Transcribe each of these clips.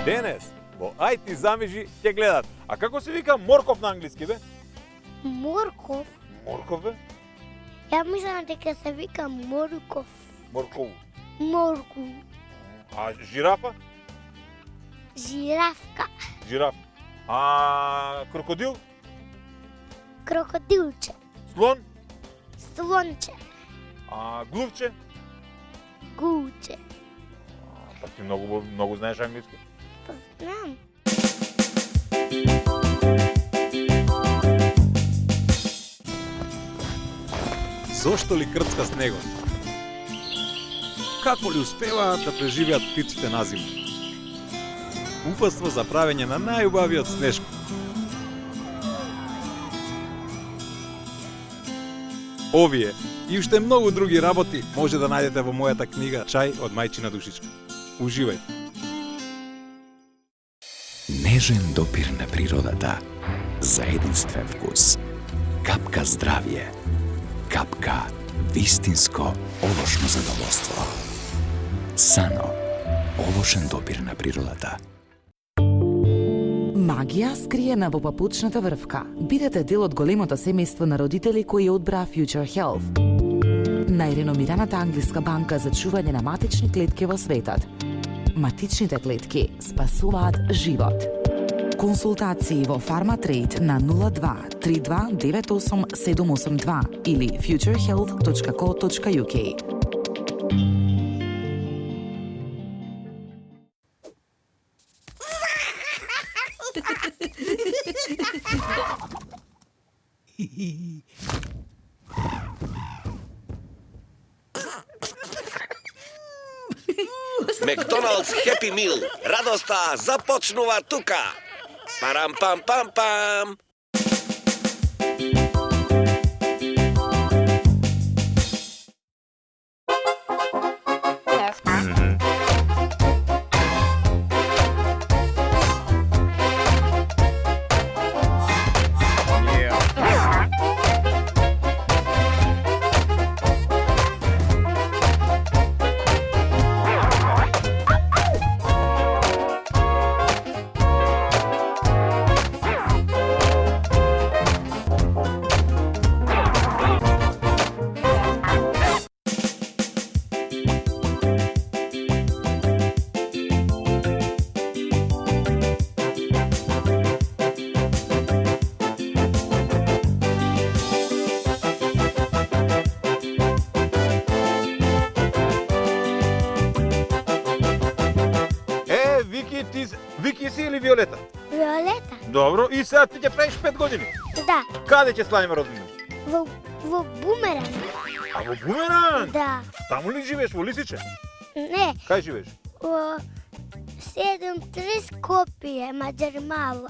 Денес во IT замижи ќе гледат. А како се вика морков на англиски бе? Морков? Морков бе? Ја мислам дека се вика морков. Морков. Морку. А жирафа? Жирафка. Жираф. А крокодил? Крокодилче. Слон? Слонче. А глувче? Гулче. Па ти многу знаеш англиски. Па знам. Зошто ли крцка снегот? Како ли успеваат да преживеат птиците на зима? Упатство за правење на најубавиот снежко. Овие и уште многу други работи може да најдете во мојата книга Чај од мајчина душичка. Уживајте! Нежен допир на природата за единствен вкус. Капка здравје. Капка вистинско овошно задоволство. Сано. Овошен допир на природата. Магија скриена во папучната врвка. Бидете дел од големото семејство на родители кои одбраа Future Health. Најреномираната англиска банка за чување на матични клетки во светот. Матичните клетки спасуваат живот. Консултации во Pharmatrade на 02 32 98 782 или futurehealth.co.uk. Макдоналдс Happy Meal. Радоста започнува тука. Парам-пам-пам-пам. Вики си или Виолета? Виолета? Добро, и сега ти ќе правиш 5 години. Да. Каде ќе славиме роденден? Во Бумеранг. А во Бумеранг? Да. Таму ли живееш, во Лисиче? Не, Кај живееш? во 7-3 Скопје, Маџармало.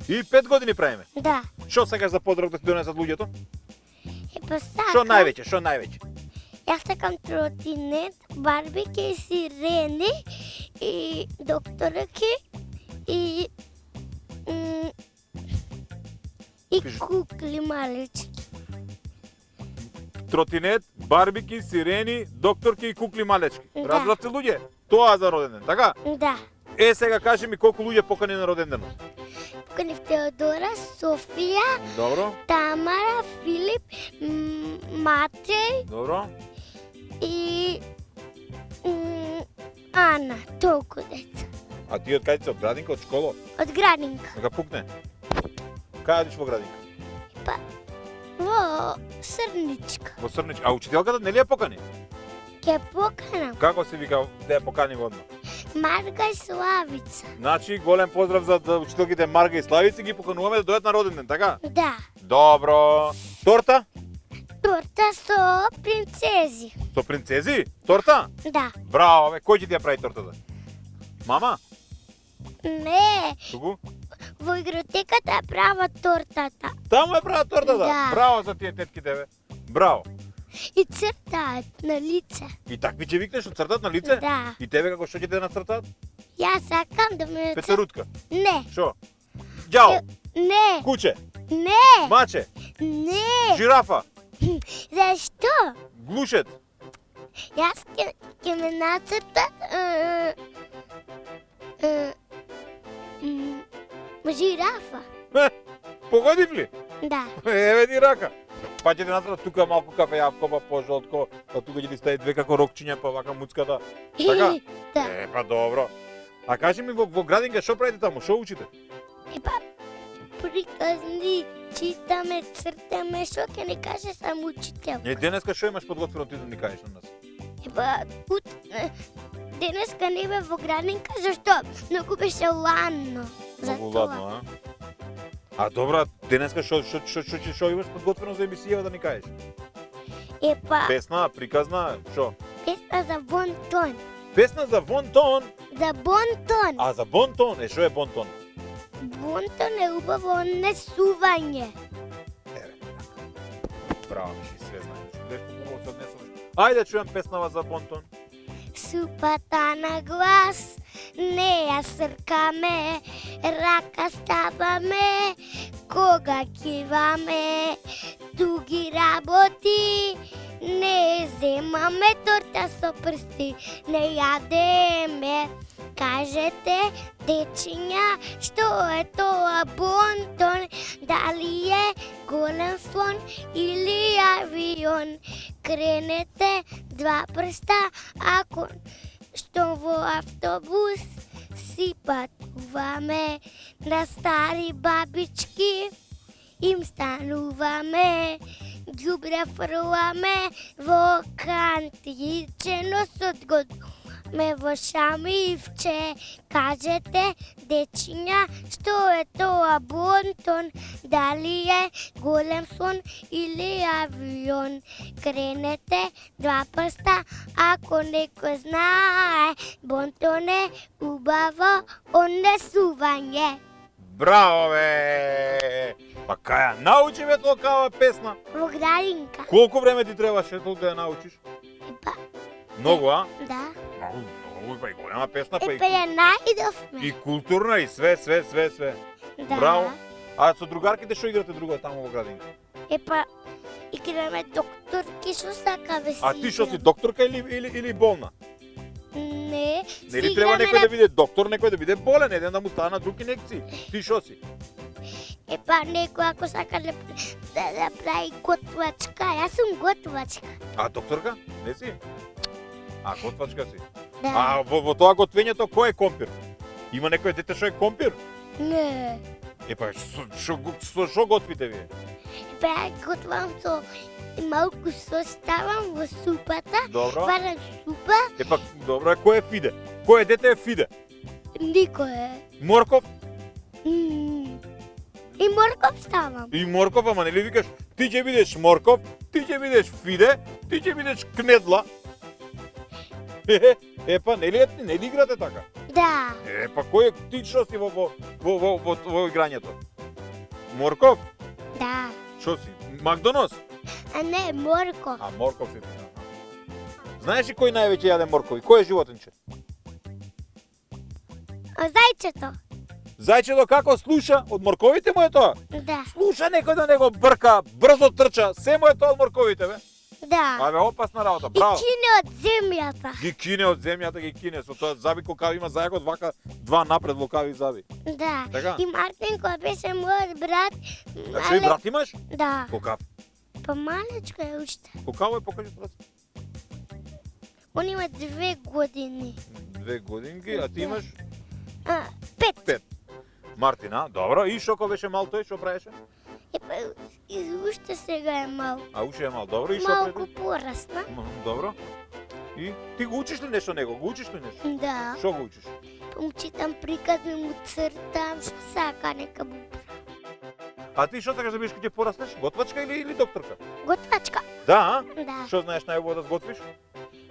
И 5 години правиме. Да. Што сакаш за подарок да ти донесат луѓето? Па сакам. Што највеќе? Јас сакам тротинет, барбики, сирени и доктораки и кукли малички. Тротинет, барбики, сирени, докторки и кукли малечки. Да. Разбравте луѓе? Тоа за роденден, така? Да. Сега кажи ми колку луѓе покани на роденденот. Поканив Теодора, Софија, Добро. Тамара, Филип, Матеј Добро. и Ана, толку деца. А ти од кај си, од градинка, од школа? Од градинка. Нека пукне. Кај одиш во градинка? Па, во Срничка. Во Срнич. А учителката нели ја покани? Ке поканам. Како се вика да ја покани водно? Марга и Славица. Значи, голем поздрав за учителките Марга и Славица, ги покануваме да дојдат на роденден, така? Да. Добро. Торта? Торта со принцези. Со принцези? Торта? Да. Браво, бе. Кој ќе ти ја прави тортата? Мама? Не, Туку? во игротеката ја права тортата. Таму ја прават тортата? Да. Браво за тие тетките, бе. Браво. И цртаат на лице. И такви ќе викнеш од цртат на лице? Да. И тебе како што ќе те нацртаат? Јас сакам да ме Петерутка. Не, Шо? Ѓао, не, куче, не, маче, не. жирафа, Зашто? глушец. Јас ќе ме нацртат жирафа. Погодив ли? Да. Еве ти рака. Па ќе ти насрат тука малку кафе јавко, па пожолтко, па тука ќе ти стави две како рокчиња, па вака муцката. Така? Да. Па добро. А кажи ми во градинка што правите таму? Што учите? Епа, приказни, читаме, цртаме, што ќе не каже сам учител. Денеска што имаш подготвено ти да ни кажеш на нас? Епа, денеска не бе во градинка, зашто многу беше ладно. Многу ладно, а? А добра, денеска што имаш подготвено за емисија да ни кажеш? Епа, Песна, приказна, што? песна за бонтон. Песна за Вонтон. За бонтон. А за Бонтон, што е Бонтон? Бонтон е убаво однесување. Еве. Браво, Миши, све знаеш. Лешко хубаво се однесуваш. Ајде чујам песнава за Бонтон. Супата на глас, не ја сркаме, рака ставаме, кога киваме, туги работи, не земаме торта со прсти, не јадеме. Кажете, дечиња, што е тоа бонтон, дали е голем слон или авион? Кренете два прста, ако што во автобус си патуваме, на стари бабички им стануваме, ѓубре фрламе во кантиче, носот го ме во шамивче. Кажете, дечиња, што е тоа бонтон, дали е голем слон или авион? Кренете два прста, ако некој знае, бонтон е убаво однесување. Браво, бе! Па кај ја научи бе толкава песна? Во градинка. Колку време ти требаше толку да ја научиш? Епа, Многу, а? да. Многу, па и голема песна, па Епа ја најдовме. и културна, и све. Да. Браво. А со другарките што играте друго таму во градинка? Епа, играме докторки, што сакаве си. А ти што си, играме. докторка или болна? Не, Нели си треба играме некој на... да биде доктор, некој да биде болен, еден да му стана на друг инекции. Ти што си? Епа, некој ако сака да прави готвачка, јас сум готвачка. А докторка? Не си? А готвачка си? Да. А во тоа готвењето кој е компир? Има некој дете што е компир? Не. Епа, што готвите вие? Епа, ја готвам со малку составам во супата, Добро. варам супа, Епа, добро, кој е фиде? Кој дете е фиде? никој е. Морков? И морков ставам. И морков, ама нели викаш, ти ќе бидеш морков, ти ќе бидеш фиде, ти ќе бидеш кнедла. Епа, нели играте така? Да. Епа, кој е ти што си во играњето? Морков? Да. Што си? Макдонос? А не, морков. А морков си. Знаеш ли кој највеќе јаде моркови? Кој е животинче? Зајчето. Зајчето како слуша од морковите му е тоа? Да. Слуша некој да него брка, брзо трча, се му е тоа од морковите, бе? Да. Абе, опасна работа, И браво. кине од земјата. Ги кине од земјата, ги кине со тоа заби кокави, има зајакот вака два напред локави заби. Да. Така? И Мартин кој беше мојот брат. Што и брат имаш? Да. Кокав. Па малечко е уште. Кокаво е, покажи брат. Он има 2 години. 2 годинки, а ти имаш 5. 5. Мартина, добро. И што кога беше мал тој, што правеше? И уште сега е мал. А уште е мал, добро. И што Малку прави? порасна. Добро. И ти го учиш ли нешто него? Го учиш ли нешто? Да. Што го учиш? Му читам приказни, му цртам, што сака нека му. А ти што сакаш да бидеш кога ќе пораснеш? Готвачка или докторка? Готвачка. Да, а? Да. Што знаеш најубаво да сготвиш?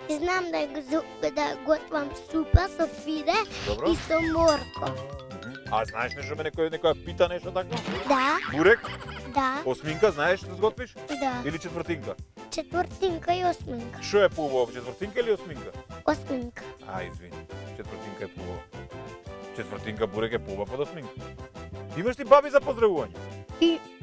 Знам да готвам супа со фиде Добро. и со морков. А знаеш нешто, некоја пита нешто такво? Да, Бурек? да, Осминка, знаеш да сготвиш? да. Или четвртинка? Четвртинка и осминка. Што е поубаво, четвртинка или осминка? Осминка. А, извини, четвртинка е поубаво. Четвртинка бурек е поубав од осминка. Имаш ли баби за поздравување?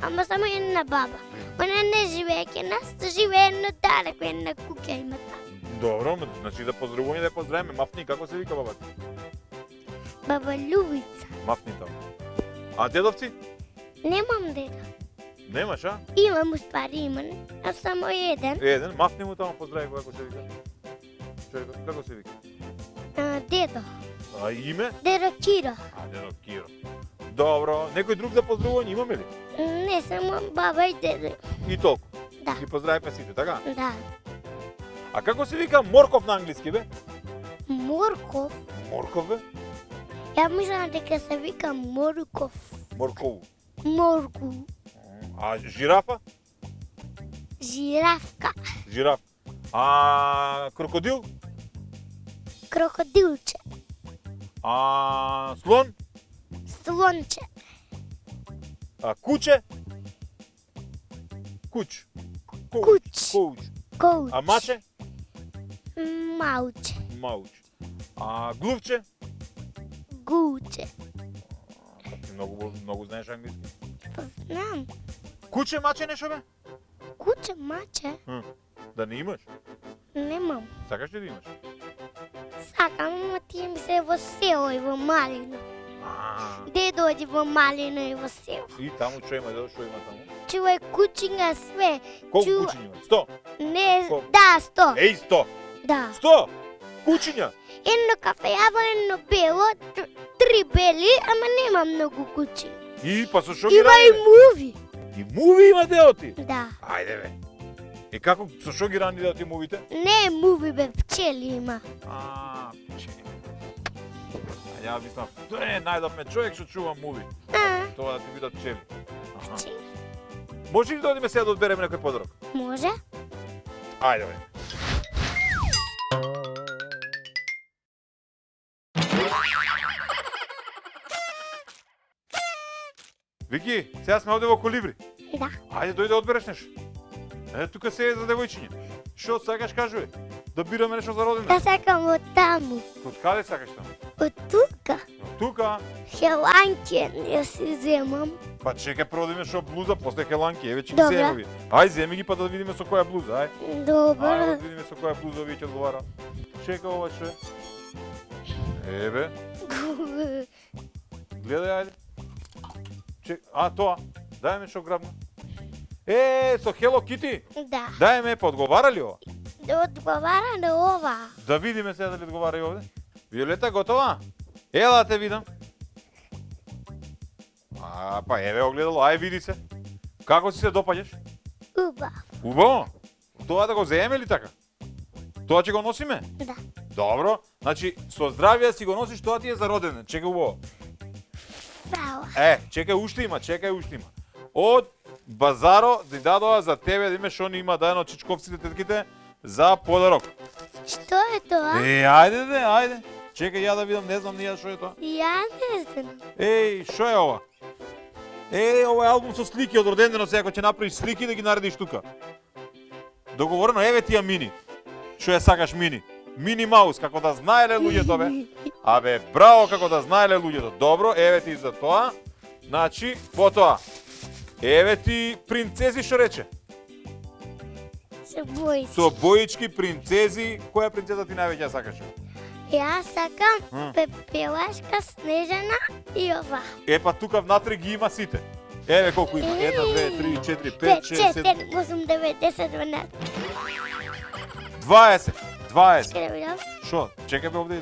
Ама само една баба. Она не живее ке нас, живее едно далеко, една куќа има там. Добро, значи за поздравување да ја поздравиме. Мафни, како се вика бабата? Баба Любица. Мафни таму. А дедовци? Немам дедо. Немаш, а? Имам успари, имам, а само еден. Еден, мафни му тамо поздрави како се вика. Човекот, како се вика? Дедо. А име? Дедо Киро. А, дедо Киро. Добро, некој друг за поздравување имаме ли? Не, само баба и дедо. И толку. Да. Ги поздравивме сите, така? Да. А како се вика морков на англиски, бе? Морков. Морков, бе? Ја мислам дека се вика Морков. Моркову. Морку. А жирафа? Жирафка. Жираф. А крокодил? Крокодилче. А слон? Слонче. А куче? Куч. Куч. Куч. Коуч. А маче? Мауче. Мауч. А глувче? Гуче. Ти многу знаеш англиски. Знам. Куче, маче нешто, бе? Куче, маче. Да не имаш? Немам. Сакаш ли да имаш? Сакам, ама тие ми се во село и во Малино. Де дојде во Малино и во село. И таму што има, што има таму? Чувај кучиња све. Колку Чу- кучиња има? 100? Не, Колку? да, 100. Еј, 100! Да. 100! Кучиња! Едно кафејаво, едно бело, три бели, ама нема многу кучи. И па со што ги Има и рани? муви. И муви има деоти? Да. Ајде бе. И како, со што ги рани деоти мувите? Не муви бе, пчели има. Пчели. А ја мислам, најдовме човек што чува муви. А, Тоа да ти бидат пчели. Аха. пчели. Може ли да одиме сега да одбереме некој подарок? Може? Ајде бе. Вики, сега сме овде во Колибри. Да. Ајде дојде да одбереш нешто. Тука се е за девојчиња. Што сакаш кажуве? Да бираме нешто за родина. Да сакам од таму. Од каде сакаш таму? Од тука. Тука. Хеланке ја си земам. Па чекај прво да имаш блуза, после хеланки, еве ќе ги Добра. земови. Ај земи ги па да видиме со која блуза, ај. Ај да Добро. видиме со која блуза овие ќе одговара. Чека ова што е. Еве, гледај ајде. Тоа. Дај ме што грабна. Со Hello Kitty. Да. Дај ме, па одговара ли ова? Да одговара на ова. Да видиме сега дали одговара и овде. Виолета готова? Ела да те видам. Па еве огледало, ај види се. Како си се допаѓаш? Убав. Убаво. Тоа да го земеме ли така? Тоа ќе го носиме? Да. Добро. Значи, со здравје си го носиш, тоа ти е за роденден. Чекај убаво. Фрала. Чекај уште има. Од базаро ти дадоа за тебе да имаш они има дајано чичковците тетките за подарок. Што е тоа? Ајде. Чекај ја да видам, не знам ни ја што е тоа. Ја не знам. Што е ова? Ова е албум со слики од роденденот, сега ќе направиш слики да ги наредиш тука. Договорено, еве ти ја мини. Што ја сакаш мини? Мини Маус, како да знаеле луѓето, бе. Абе, браво, како да знаеле луѓето. Добро, еве ти за тоа. Значи, потоа. Еве ти принцези, што рече? Се бои. Со боички принцези, која принцеза ти највеќе ја сакаше? Ја сакам пепелашка, снежана и ова. Па тука внатре ги има сите. Еве колку има. 1, 2, 3, 4, 5, 6, 7, 8, 9, 10, 12. 20. Чекай да видам. Шо? Чекај бе овде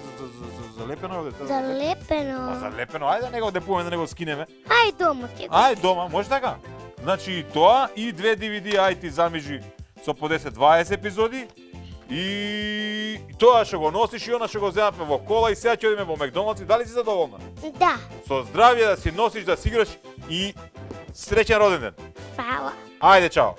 залепено овде. Залепено. Залепено. Ајде да не го депуваме, да не го скинеме. Ај дома ќе го. Ај дома, може така? Значи и тоа и 2 DVD, ај ти замижи со по 10-20 епизоди. И тоа што го носиш и она што го земавме во кола и сега ќе одиме во Макдоналдс. Дали си задоволна? Да. Со здравје да си носиш, да си играш и среќен роденден. Фала. Ајде, чао.